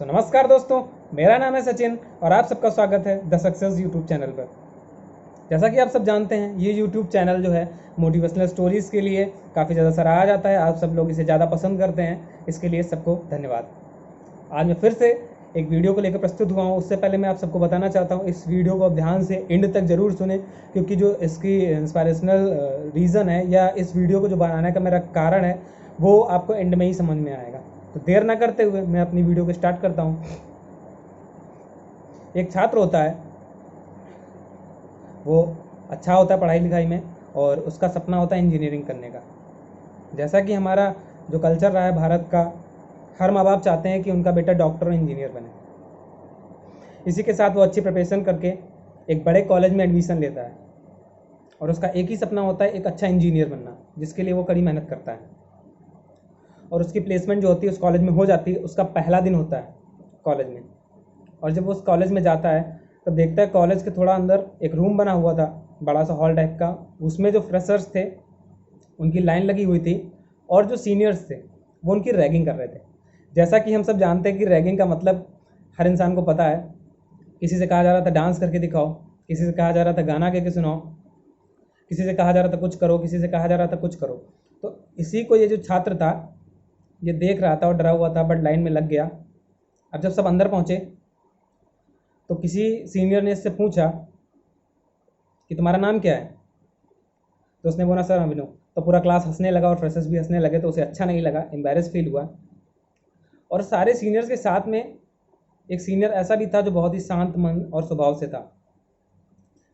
तो नमस्कार दोस्तों, मेरा नाम है सचिन और आप सबका स्वागत है द सक्सेस यूट्यूब चैनल पर। जैसा कि आप सब जानते हैं, ये यूट्यूब चैनल जो है मोटिवेशनल स्टोरीज़ के लिए काफ़ी ज़्यादा सराहा जाता है। आप सब लोग इसे ज़्यादा पसंद करते हैं, इसके लिए सबको धन्यवाद। आज मैं फिर से एक वीडियो को लेकर प्रस्तुत हुआ हूँ। उससे पहले मैं आप सबको बताना चाहता हूँ, इस वीडियो को आप ध्यान से एंड तक ज़रूर सुने, क्योंकि जो इसकी इंस्पायरेशनल रीज़न है या इस वीडियो को जो बनाने का मेरा कारण है वो आपको एंड में ही समझ में आएगा। तो देर ना करते हुए मैं अपनी वीडियो को स्टार्ट करता हूँ। एक छात्र होता है, वो अच्छा होता है पढ़ाई लिखाई में और उसका सपना होता है इंजीनियरिंग करने का। जैसा कि हमारा जो कल्चर रहा है भारत का, हर माँ बाप चाहते हैं कि उनका बेटा डॉक्टर और इंजीनियर बने। इसी के साथ वो अच्छी प्रिपरेशन करके एक बड़े कॉलेज में एडमिशन लेता है और उसका एक ही सपना होता है, एक अच्छा इंजीनियर बनना, जिसके लिए वो कड़ी मेहनत करता है। और उसकी प्लेसमेंट जो होती है उस कॉलेज में हो जाती है। उसका पहला दिन होता है कॉलेज में, और जब वो उस कॉलेज में जाता है तो देखता है कॉलेज के थोड़ा अंदर एक रूम बना हुआ था, बड़ा सा हॉल टाइप का। उसमें जो फ्रेशर्स थे उनकी लाइन लगी हुई थी और जो सीनियर्स थे वो उनकी रैगिंग कर रहे थे। जैसा कि हम सब जानते हैं कि रैगिंग का मतलब हर इंसान को पता है। किसी से कहा जा रहा था डांस करके दिखाओ, किसी से कहा जा रहा था गाना गा के सुनाओ, किसी से कहा जा रहा था कुछ करो, किसी से कहा जा रहा था कुछ करो। तो इसी को ये जो छात्र था ये देख रहा था और डरा हुआ था, बट लाइन में लग गया। अब जब सब अंदर पहुँचे तो किसी सीनियर ने इससे पूछा कि तुम्हारा नाम क्या है। तो उसने बोला सर अभिनव। तो पूरा क्लास हंसने लगा और फ्रेशर्स भी हंसने लगे। तो उसे अच्छा नहीं लगा, एम्बैरेस फील हुआ। और सारे सीनियर्स के साथ में एक सीनियर ऐसा भी था जो बहुत ही शांत मन और स्वभाव से था।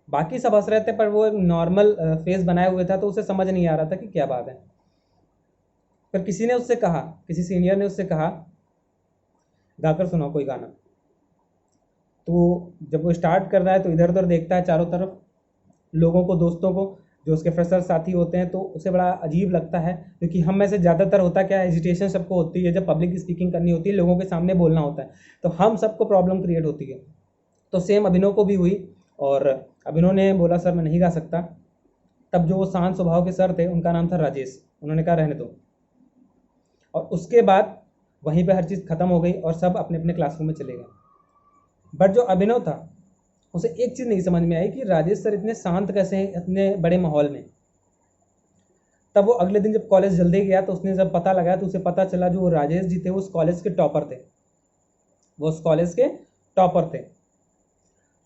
बाकी सब हंस रहे थे पर वो एक नॉर्मल फेस बनाए हुए था, तो उसे समझ नहीं आ रहा था कि क्या बात है। फिर किसी ने उससे कहा, किसी सीनियर ने उससे कहा गाकर सुनाओ कोई गाना। तो जब वो स्टार्ट कर रहा है तो इधर उधर देखता है चारों तरफ, लोगों को, दोस्तों को, जो उसके फ्रेशर साथी होते हैं। तो उसे बड़ा अजीब लगता है, क्योंकि हम में से ज़्यादातर होता क्या है, हेजिटेशन सबको होती है। जब पब्लिक स्पीकिंग करनी होती है, लोगों के सामने बोलना होता है, तो हम सबको प्रॉब्लम क्रिएट होती है। तो सेम अभिनव को भी हुई और अभिनव ने बोला सर मैं नहीं गा सकता। तब जो वो शांत स्वभाव के सर थे, उनका नाम था राजेश, उन्होंने कहा रहने दो। और उसके बाद वहीं पर हर चीज़ ख़त्म हो गई और सब अपने अपने क्लासरूम में चले गए। बट जो अभिनव था उसे एक चीज़ नहीं समझ में आई कि राजेश सर इतने शांत कैसे हैं इतने बड़े माहौल में। तब वो अगले दिन जब कॉलेज जल्दी गया तो उसने जब पता लगाया तो उसे पता चला जो वो राजेश जी थे वो उस कॉलेज के टॉपर थे। वो उस कॉलेज के टॉपर थे।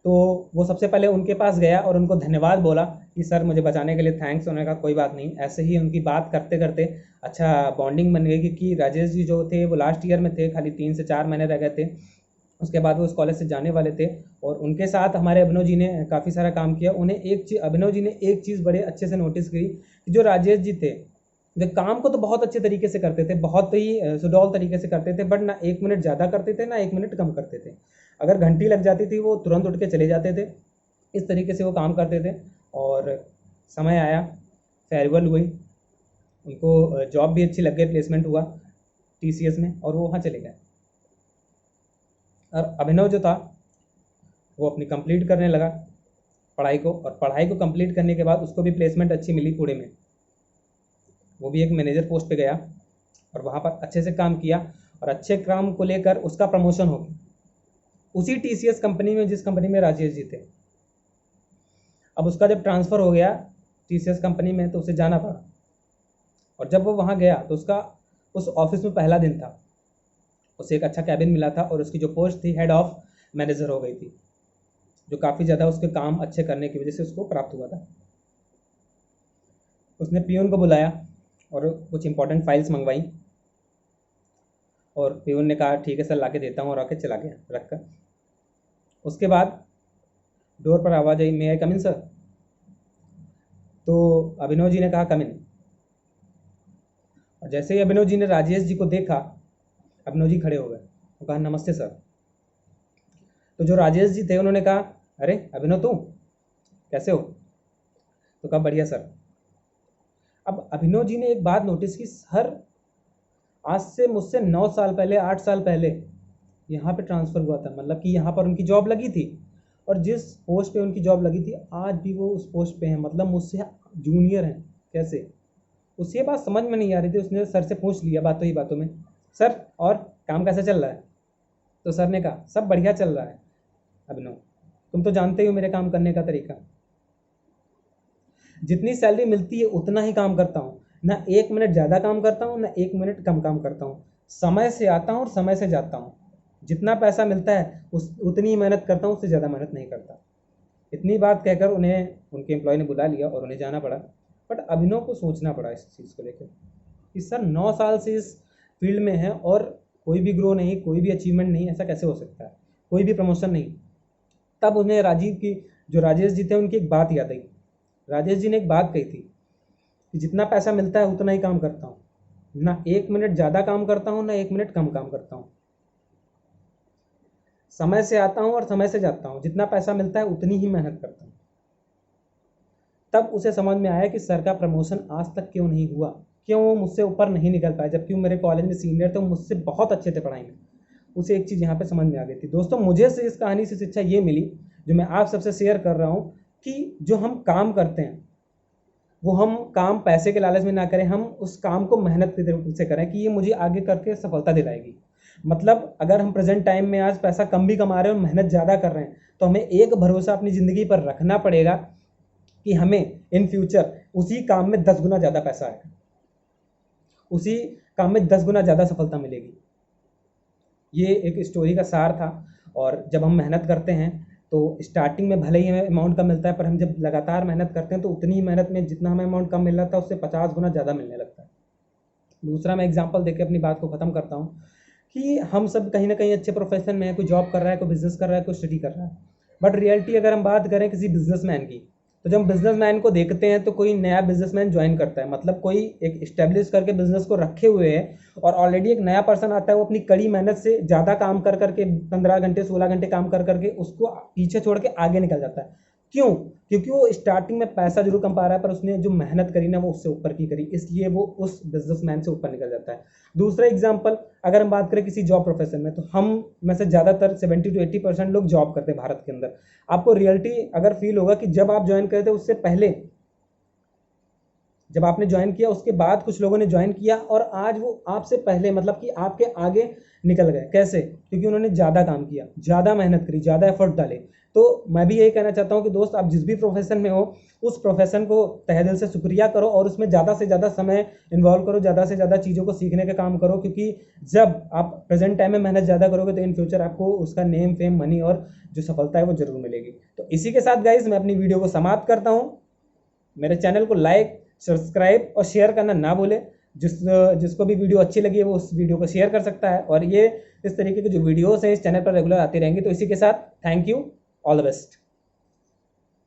तो वो सबसे पहले उनके पास गया और उनको धन्यवाद बोला कि सर मुझे बचाने के लिए थैंक्स। उन्होंने कहा कोई बात नहीं। ऐसे ही उनकी बात करते करते अच्छा बॉन्डिंग बन गई, क्योंकि राजेश जी जो थे वो लास्ट ईयर में थे, खाली 3 से 4 महीने रह गए थे। उसके बाद वो उस कॉलेज से जाने वाले थे और उनके साथ हमारे अभिनव जी ने काफ़ी सारा काम किया। उन्हें एक चीज़, अभिनव जी ने एक चीज़ बड़े अच्छे से नोटिस की कि जो राजेश जी थे वे काम को तो बहुत अच्छे तरीके से करते थे, बहुत ही सुडौल तरीके से करते थे, बट ना 1 मिनट ज़्यादा करते थे ना 1 मिनट कम करते थे। अगर घंटी लग जाती थी वो तुरंत उठ के चले जाते थे। इस तरीके से वो काम करते थे। और समय आया, फेयरवेल हुई, उनको जॉब भी अच्छी लग गई, प्लेसमेंट हुआ TCS में और वो वहाँ चले गए। और अभिनव जो था वो अपनी कंप्लीट करने लगा पढ़ाई को, और पढ़ाई को कंप्लीट करने के बाद उसको भी प्लेसमेंट अच्छी मिली पुणे में। वो भी एक मैनेजर पोस्ट पे गया और वहाँ पर अच्छे से काम किया और अच्छे काम को लेकर उसका प्रमोशन हो गया उसी TCS कंपनी में जिस कंपनी में राजेश जी थे। अब उसका जब ट्रांसफ़र हो गया TCS कंपनी में तो उसे जाना पड़ा। और जब वो वहाँ गया तो उसका उस ऑफिस में पहला दिन था। उसे एक अच्छा कैबिन मिला था और उसकी जो पोस्ट थी हेड ऑफ मैनेजर हो गई थी, जो काफ़ी ज़्यादा उसके काम अच्छे करने की वजह से उसको प्राप्त हुआ था। उसने पियून को बुलाया और कुछ इंपॉर्टेंट फाइल्स मंगवाई और पियून ने कहा ठीक है सर ला के देता हूँ, और आके चला गया रख कर। उसके बाद डोर पर आवाज़ आई, मे आई कम इन सर। तो अभिनव जी ने कहा कम इन। और जैसे ही अभिनव जी ने राजेश जी को देखा, अभिनव जी खड़े हो गए और कहा नमस्ते सर। तो जो राजेश जी थे उन्होंने कहा अरे अभिनव तू कैसे हो। तो कहा बढ़िया सर। अब अभिनव जी ने एक बात नोटिस की, सर आज से मुझसे 9 साल पहले 8 साल पहले यहाँ पे ट्रांसफ़र हुआ था, मतलब कि यहाँ पर उनकी जॉब लगी थी, और जिस पोस्ट पे उनकी जॉब लगी थी आज भी वो उस पोस्ट पे हैं, मतलब मुझसे जूनियर हैं। कैसे? उसे ये बात समझ में नहीं आ रही थी। उसने सर से पूछ लिया बातों ही बातों में, सर और काम कैसे चल रहा है। तो सर ने कहा सब बढ़िया चल रहा है अभिनव, तुम तो जानते ही हो मेरे काम करने का तरीका, जितनी सैलरी मिलती है उतना ही काम करता हूँ, ना 1 मिनट ज़्यादा काम करता हूँ ना 1 मिनट कम काम करता हूँ, समय से आता हूँ और समय से जाता हूँ, जितना पैसा मिलता है उतनी ही मेहनत करता हूँ, उससे ज़्यादा मेहनत नहीं करता। इतनी बात कहकर उन्हें उनके एम्प्लॉय ने बुला लिया और उन्हें जाना पड़ा। बट अभिनव को सोचना पड़ा इस चीज़ को लेकर कि सर 9 साल से इस फील्ड में है और कोई भी ग्रो नहीं, कोई भी अचीवमेंट नहीं, ऐसा कैसे हो सकता है, कोई भी प्रमोशन नहीं। तब उन्हें राजीव की, जो राजेश जी थे, उनकी एक बात याद आई। राजेश जी ने एक बात कही थी कि जितना पैसा मिलता है उतना ही काम करता हूँ, ना 1 मिनट ज़्यादा काम करता हूँ ना 1 मिनट कम काम करता हूँ, समय से आता हूँ और समय से जाता हूँ, जितना पैसा मिलता है उतनी ही मेहनत करता हूँ। तब उसे समझ में आया कि सर का प्रमोशन आज तक क्यों नहीं हुआ, क्यों वो मुझसे ऊपर नहीं निकल पाए, जबकि वो मेरे कॉलेज में सीनियर थे, वो मुझसे बहुत अच्छे थे पढ़ाई में। उसे एक चीज़ यहाँ पे समझ में आ गई थी। दोस्तों, मुझे से इस कहानी से शिक्षा ये मिली, जो मैं आप सबसे शेयर कर रहा हूँ, कि जो हम काम करते हैं वो हम काम पैसे के लालच में ना करें, हम उस काम को मेहनत से करें कि ये मुझे आगे करके सफलता दिलाएगी। मतलब अगर हम प्रेजेंट टाइम में आज पैसा कम भी कमा रहे हैं और मेहनत ज़्यादा कर रहे हैं, तो हमें एक भरोसा अपनी ज़िंदगी पर रखना पड़ेगा कि हमें इन फ्यूचर उसी काम में 10 गुना ज़्यादा पैसा आएगा, उसी काम में 10 गुना ज़्यादा सफलता मिलेगी। ये एक स्टोरी का सार था। और जब हम मेहनत करते हैं तो स्टार्टिंग में भले ही हमें अमाउंट कम मिलता है, पर हम जब लगातार मेहनत करते हैं तो उतनी ही मेहनत में जितना हमें अमाउंट कम मिल रहा था उससे 50 गुना ज़्यादा मिलने लगता है। दूसरा, मैं एग्जांपल देके अपनी बात को ख़त्म करता हूँ कि हम सब कहीं ना कहीं अच्छे प्रोफेशन में है, कोई जॉब कर रहा है, कोई बिजनेस कर रहा है, कोई स्टडी कर रहा है। बट रियलिटी अगर हम बात करें किसी बिजनेसमैन की, तो जब बिजनेसमैन को देखते हैं तो कोई नया बिजनेसमैन ज्वाइन करता है, मतलब कोई एक इस्टेब्लिश करके बिजनेस को रखे हुए है, और ऑलरेडी एक नया पर्सन आता है, वो अपनी कड़ी मेहनत से ज़्यादा काम कर करके 15 घंटे 16 घंटे काम कर करके उसको पीछे छोड़ के आगे निकल जाता है। क्यों? क्योंकि वो स्टार्टिंग में पैसा जरूर कम पा रहा है, पर उसने जो मेहनत करी ना वो उससे ऊपर की करी, इसलिए वो उस बिजनेसमैन से ऊपर निकल जाता है। दूसरा एग्जांपल, अगर हम बात करें किसी जॉब प्रोफेशन में, तो हम में से ज़्यादातर 70 to 80% लोग जॉब करते हैं भारत के अंदर। आपको रियलिटी अगर फील होगा कि जब आप ज्वाइन करे थे उससे पहले, जब आपने ज्वाइन किया उसके बाद कुछ लोगों ने ज्वाइन किया और आज वो आपसे पहले, मतलब कि आपके आगे निकल गए। कैसे? क्योंकि उन्होंने ज़्यादा काम किया, ज़्यादा मेहनत करी, ज़्यादा एफर्ट डाले। तो मैं भी यही कहना चाहता हूँ कि दोस्त, आप जिस भी प्रोफेशन में हो उस प्रोफेशन को तहे दिल से शुक्रिया करो और उसमें ज़्यादा से ज़्यादा समय इन्वॉल्व करो, ज़्यादा से ज़्यादा चीज़ों को सीखने का काम करो, क्योंकि जब आप प्रेजेंट टाइम में मेहनत ज़्यादा करोगे तो इन फ्यूचर आपको उसका नेम फेम मनी और जो सफलता है वो जरूर मिलेगी। तो इसी के साथ गाइज मैं अपनी वीडियो को समाप्त करता हूँ। मेरे चैनल को लाइक, सब्सक्राइब और शेयर करना ना भूले। जिसको भी वीडियो अच्छी लगी है वो उस वीडियो को शेयर कर सकता है, और ये इस तरीके की जो वीडियोस हैं इस चैनल पर रेगुलर आती रहेंगी। तो इसी के साथ thank you, all the best.